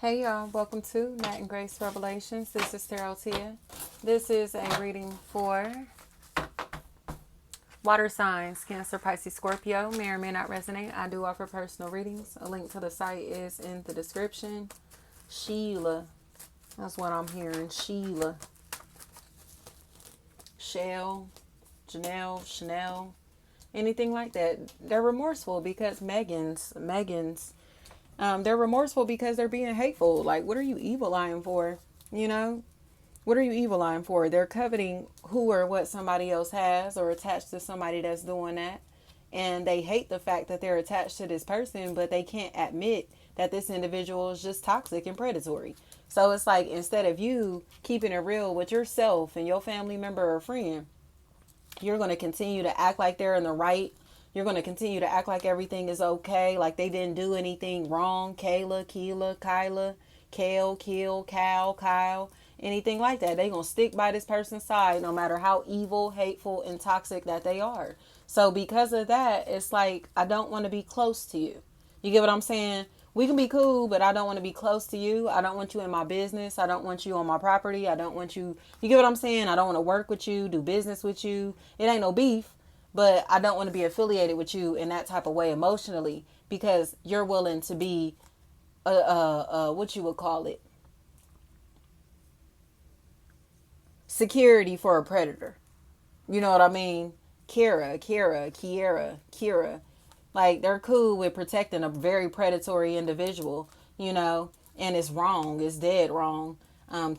Hey y'all, welcome to Nat and Grace Revelations. This is Tarot Tia. This is a reading for water signs, Cancer, Pisces, Scorpio. May or may not resonate. I do offer personal readings. A link to the site is in the description. Sheila, that's what I'm hearing. Sheila, Shell, Janelle, Chanel, anything like that. They're remorseful because Megan's they're remorseful because they're being hateful. Like, what are you evil eyeing for? You know? What are you evil eyeing for? They're coveting who or what somebody else has or attached to somebody that's doing that. And they hate the fact that they're attached to this person, but they can't admit that this individual is just toxic and predatory. So it's like, instead of you keeping it real with yourself and your family member or friend, you're going to continue to act like they're in the right. You're going to continue to act like everything is okay, like they didn't do anything wrong. Kayla, Keela, Kyla, Kale, Kill, Cal, Kyle, anything like that. They're going to stick by this person's side no matter how evil, hateful, and toxic that they are. So because of that, it's like, I don't want to be close to you. You get what I'm saying? We can be cool, but I don't want to be close to you. I don't want you in my business. I don't want you on my property. I don't want you. You get what I'm saying? I don't want to work with you, do business with you. It ain't no beef, but I don't want to be affiliated with you in that type of way emotionally because you're willing to be, what you would call it, security for a predator. You know what I mean? Kiera. Like, they're cool with protecting a very predatory individual, and it's wrong. It's dead wrong.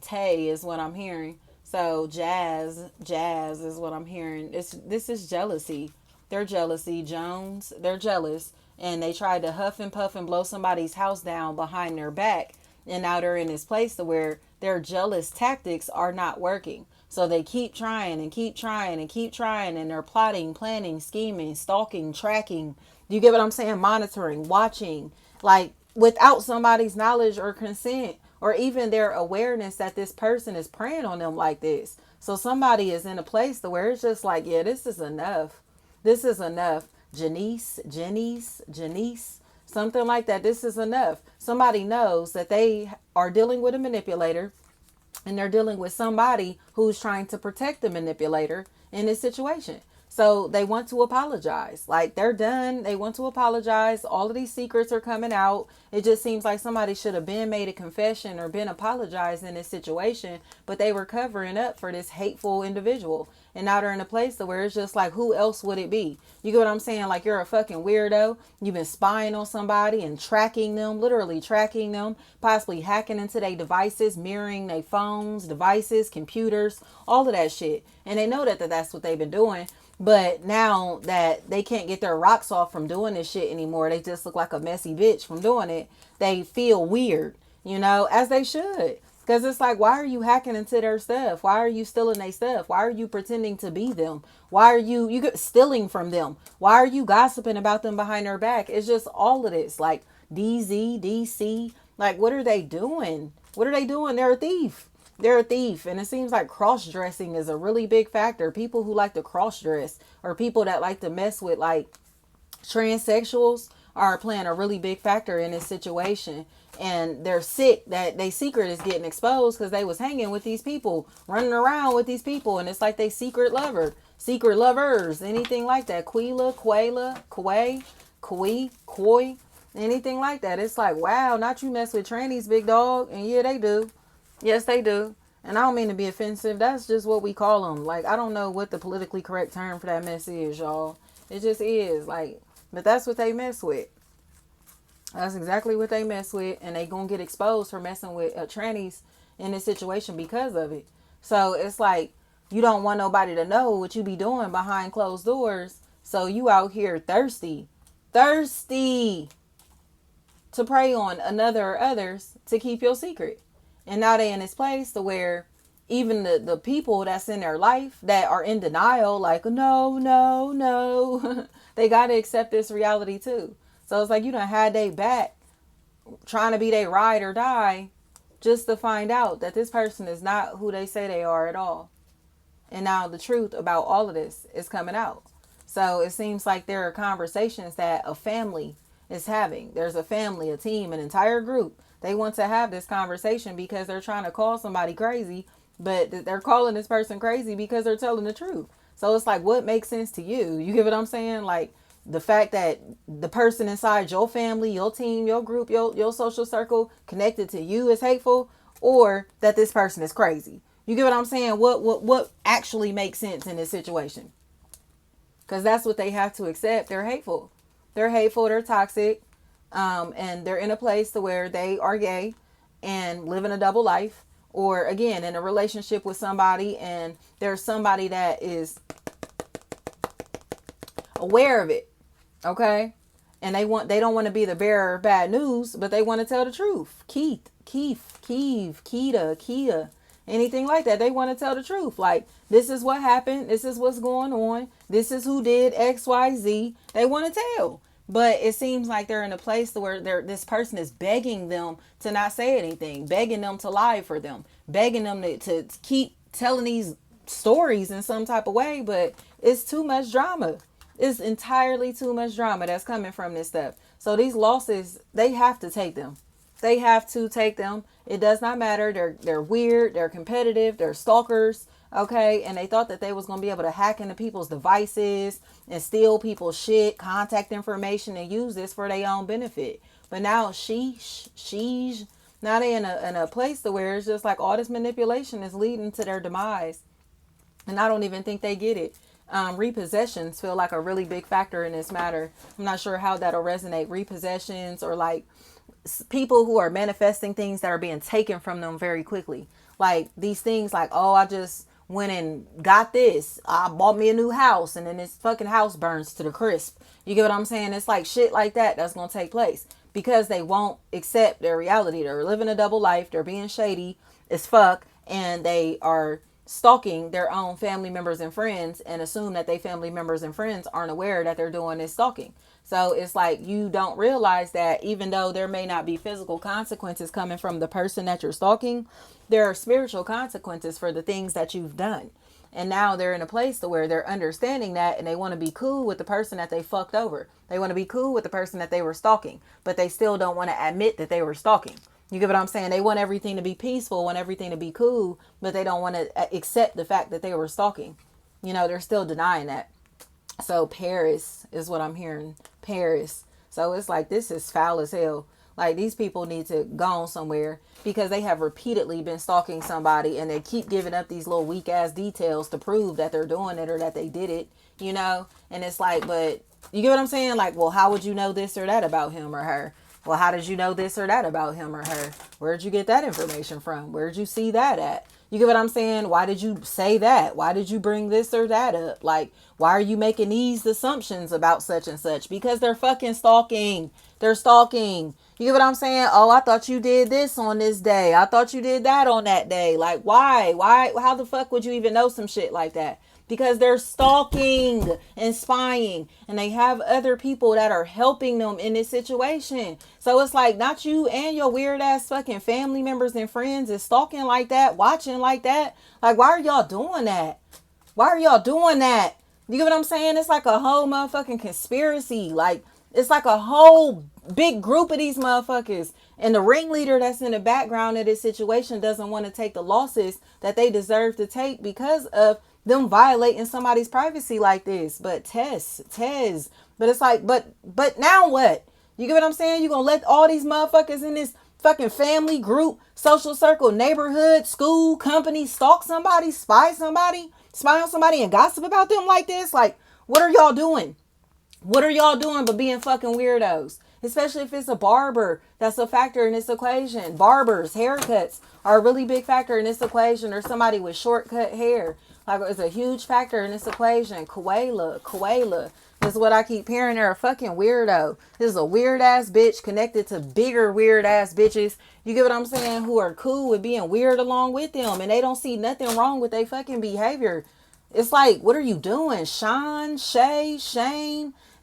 Tay is what I'm hearing. So Jazz is what I'm hearing. This is jealousy. They're jealousy. Jones, they're jealous. And they tried to huff and puff and blow somebody's house down behind their back. And now they're in this place to where their jealous tactics are not working. So they keep trying and keep trying and keep trying. And they're plotting, planning, scheming, stalking, tracking. Do you get what I'm saying? Monitoring, watching, like without somebody's knowledge or consent or even their awareness that this person is preying on them like this. So somebody is in a place to where it's just like, yeah, this is enough. This is enough. Janice, something like that. This is enough. Somebody knows that they are dealing with a manipulator and they're dealing with somebody who's trying to protect the manipulator in this situation. So they want to apologize. Like, they're done. They want to apologize. All of these secrets are coming out. It just seems like somebody should have been made a confession or been apologized in this situation, but they were covering up for this hateful individual. And now they're in a place where it's just like, who else would it be? You get what I'm saying? Like, you're a fucking weirdo. You've been spying on somebody and tracking them, literally tracking them, possibly hacking into their devices, mirroring their phones, devices, computers, all of that shit. And they know that that's what they've been doing. But now that they can't get their rocks off from doing this shit anymore, they just look like a messy bitch from doing it. They feel weird, as they should. Because it's like, why are you hacking into their stuff? Why are you stealing their stuff? Why are you pretending to be them? Why are you stealing from them? Why are you gossiping about them behind their back? It's just all of this. Like, DC. Like, what are they doing? What are they doing? They're a thief. They're a thief. And it seems like cross-dressing is a really big factor. People who like to cross-dress or people that like to mess with, like, transsexuals are playing a really big factor in this situation. And they're sick that they secret is getting exposed because they was hanging with these people, running around with these people. And it's like they secret lovers, anything like that. Koi, anything like that. It's like, wow, not you mess with trannies, big dog. And yeah, they do. Yes, they do. And I don't mean to be offensive. That's just what we call them. Like, I don't know what the politically correct term for that mess is, y'all. It just is. Like, but that's what they mess with. That's exactly what they mess with. And they gonna get exposed for messing with trannies in this situation because of it. So it's like, you don't want nobody to know what you be doing behind closed doors. So you out here thirsty to prey on another or others to keep your secret. And now they in this place to where even the people that's in their life that are in denial, like, no, they got to accept this reality too. So it's like, you done had they back trying to be they ride or die just to find out that this person is not who they say they are at all. And now the truth about all of this is coming out. So it seems like there are conversations that a family is having. There's a family, a team, an entire group They want to have this conversation because they're trying to call somebody crazy, but they're calling this person crazy because they're telling the truth. So it's like, what makes sense to you? You get what I'm saying? Like, the fact that the person inside your family, your team, your group, your social circle connected to you is hateful, or that this person is crazy. You get what I'm saying? What actually makes sense in this situation? Because that's what they have to accept. They're hateful. They're hateful. They're toxic. And they're in a place to where they are gay and living a double life, or again in a relationship with somebody, and there's somebody that is aware of it. Okay. And they don't want to be the bearer of bad news, but they want to tell the truth. Keita, anything like that. They want to tell the truth. Like, this is what happened. This is what's going on. This is who did XYZ. They want to tell. But it seems like they're in a place where this person is begging them to not say anything, begging them to lie for them, begging them to keep telling these stories in some type of way. But it's too much drama. It's entirely too much drama that's coming from this stuff. So these losses, they have to take them. They have to take them. It does not matter. They're weird. They're competitive. They're stalkers. Okay. And they thought that they was going to be able to hack into people's devices and steal people's shit, contact information, and use this for their own benefit. But now now they in a place to where it's just like all this manipulation is leading to their demise. And I don't even think they get it. Repossessions feel like a really big factor in this matter. I'm not sure how that'll resonate. Repossessions, or like people who are manifesting things that are being taken from them very quickly. Like these things like, oh, I just went and got this. I bought me a new house, and then this fucking house burns to the crisp. You get what I'm saying? It's like shit like that's going to take place because they won't accept their reality. They're living a double life. They're being shady as fuck, and they are stalking their own family members and friends, and assume that they family members and friends aren't aware that they're doing this stalking. So it's like you don't realize that even though there may not be physical consequences coming from the person that you're stalking, there are spiritual consequences for the things that you've done. And now they're in a place to where they're understanding that, and they want to be cool with the person that they fucked over. They want to be cool with the person that they were stalking, but they still don't want to admit that they were stalking. You get what I'm saying? They want everything to be peaceful, want everything to be cool, but they don't want to accept the fact that they were stalking. You know, they're still denying that. So Paris is what I'm hearing. Paris. So it's like, this is foul as hell. Like, these people need to go on somewhere because they have repeatedly been stalking somebody, and they keep giving up these little weak ass details to prove that they're doing it or that they did it, you know? And it's like, but you get what I'm saying? Like, well, how would you know this or that about him or her? Well, how did you know this or that about him or her? Where'd you get that information from? Where'd you see that at? You get what I'm saying? Why did you say that? Why did you bring this or that up? Like, why are you making these assumptions about such and such? Because they're fucking stalking. They're stalking. You get what I'm saying? Oh, I thought you did this on this day. I thought you did that on that day. Like, why? How the fuck would you even know some shit like that? Because they're stalking and spying, and they have other people that are helping them in this situation. So it's like, not you and your weird ass fucking family members and friends is stalking like that, watching like that. Like, why are y'all doing that? Why are y'all doing that? You get what I'm saying? It's like a whole motherfucking conspiracy. Like, it's like a whole big group of these motherfuckers. And the ringleader that's in the background of this situation doesn't want to take the losses that they deserve to take because of them violating somebody's privacy like this. But Tez. But it's like, but now what? You get what I'm saying? You gonna let all these motherfuckers in this fucking family, group, social circle, neighborhood, school, company stalk somebody, spy on somebody and gossip about them like this? Like, what are y'all doing? What are y'all doing but being fucking weirdos? Especially if it's a barber, that's a factor in this equation. Barbers, haircuts are a really big factor in this equation, or somebody with shortcut hair. Like, it's a huge factor in this equation. Koala. This is what I keep hearing. They're a fucking weirdo. This is a weird ass bitch connected to bigger weird ass bitches. You get what I'm saying? Who are cool with being weird along with them. And they don't see nothing wrong with their fucking behavior. It's like, what are you doing? Shane,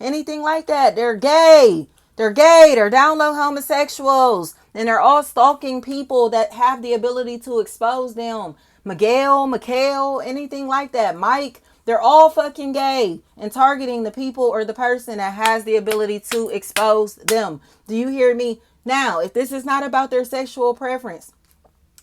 anything like that. They're gay. They're down low homosexuals. And they're all stalking people that have the ability to expose them. Mikhail, anything like that. Mike, they're all fucking gay and targeting the people or the person that has the ability to expose them. Do you hear me? Now, if this is not about their sexual preference,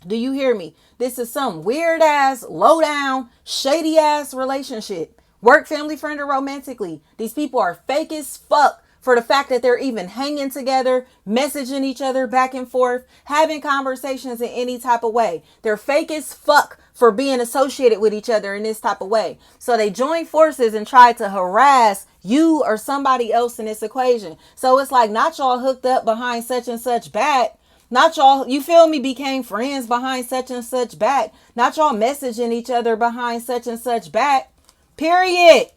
do you hear me? This is some weird ass, low down, shady ass relationship. Work, family, friend, or romantically. These people are fake as fuck for the fact that they're even hanging together, messaging each other back and forth, having conversations in any type of way. They're fake as fuck for being associated with each other in this type of way. So they join forces and try to harass you or somebody else in this equation. So it's like, not y'all hooked up behind such and such back. Not y'all, you feel me, became friends behind such and such back. Not y'all messaging each other behind such and such back. Period.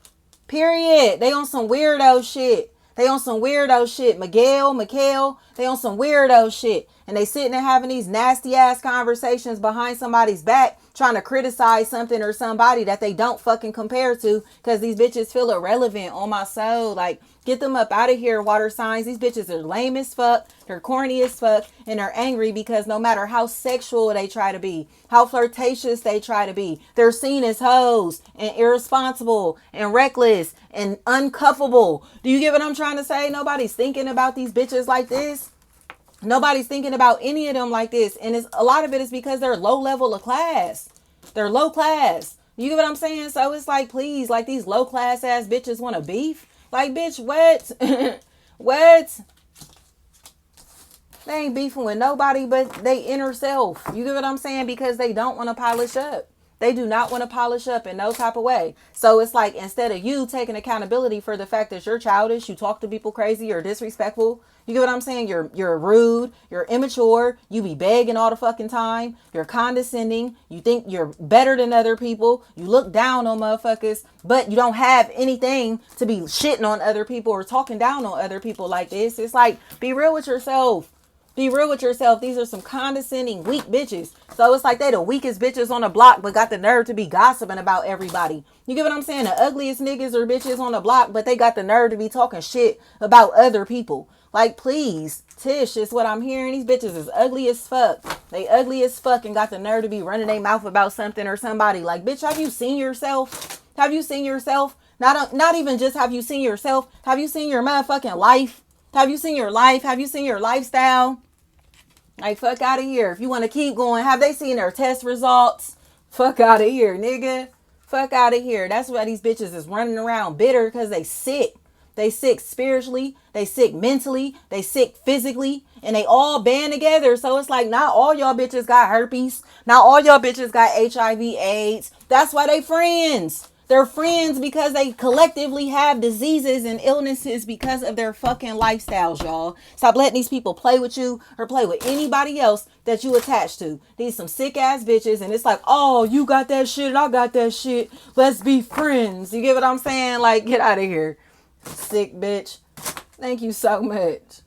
Period. They on some weirdo shit. They on some weirdo shit. Mikhail, they on some weirdo shit. And they sitting and having these nasty ass conversations behind somebody's back, trying to criticize something or somebody that they don't fucking compare to, because these bitches feel irrelevant on my soul. Like, get them up out of here, water signs. These bitches are lame as fuck. They're corny as fuck. And they're angry because no matter how sexual they try to be, how flirtatious they try to be, they're seen as hoes and irresponsible and reckless and uncuffable. Do you get what I'm trying to say? Nobody's thinking about these bitches like this. Nobody's thinking about any of them like this. And a lot of it is because they're low level of class. They're low class. You get what I'm saying? So it's like, please, like, these low class ass bitches want to beef. Like, bitch, what? What? They ain't beefing with nobody but they inner self. You get what I'm saying? Because they don't want to polish up. They do not want to polish up in no type of way. So it's like, instead of you taking accountability for the fact that you're childish, you talk to people crazy, you're disrespectful. You get what I'm saying? You're rude, you're immature, you be begging all the fucking time, you're condescending, you think you're better than other people, you look down on motherfuckers, but you don't have anything to be shitting on other people or talking down on other people like this. It's like, be real with yourself. Be real with yourself. These are some condescending, weak bitches. So it's like they the weakest bitches on the block, but got the nerve to be gossiping about everybody. You get what I'm saying? The ugliest niggas or bitches on the block, but they got the nerve to be talking shit about other people. Like, please, Tish, is what I'm hearing. These bitches is ugly as fuck. They ugly as fuck and got the nerve to be running their mouth about something or somebody. Like, bitch, have you seen yourself? Have you seen yourself? Not even just have you seen yourself. Have you seen your motherfucking life? Have you seen your life? Have you seen your lifestyle? Like, fuck out of here. If you want to keep going, have they seen their test results? Fuck out of here, nigga. Fuck out of here. That's why these bitches is running around bitter, because they sick. They sick spiritually. They sick mentally. They sick physically. And they all band together. So it's like, not all y'all bitches got herpes. Not all y'all bitches got HIV, AIDS. That's why they friends. They're friends because they collectively have diseases and illnesses because of their fucking lifestyles, y'all. Stop letting these people play with you or play with anybody else that you attach to. These some sick ass bitches, and it's like, oh, you got that shit, I got that shit. Let's be friends. You get what I'm saying? Like, get out of here. Sick bitch. Thank you so much.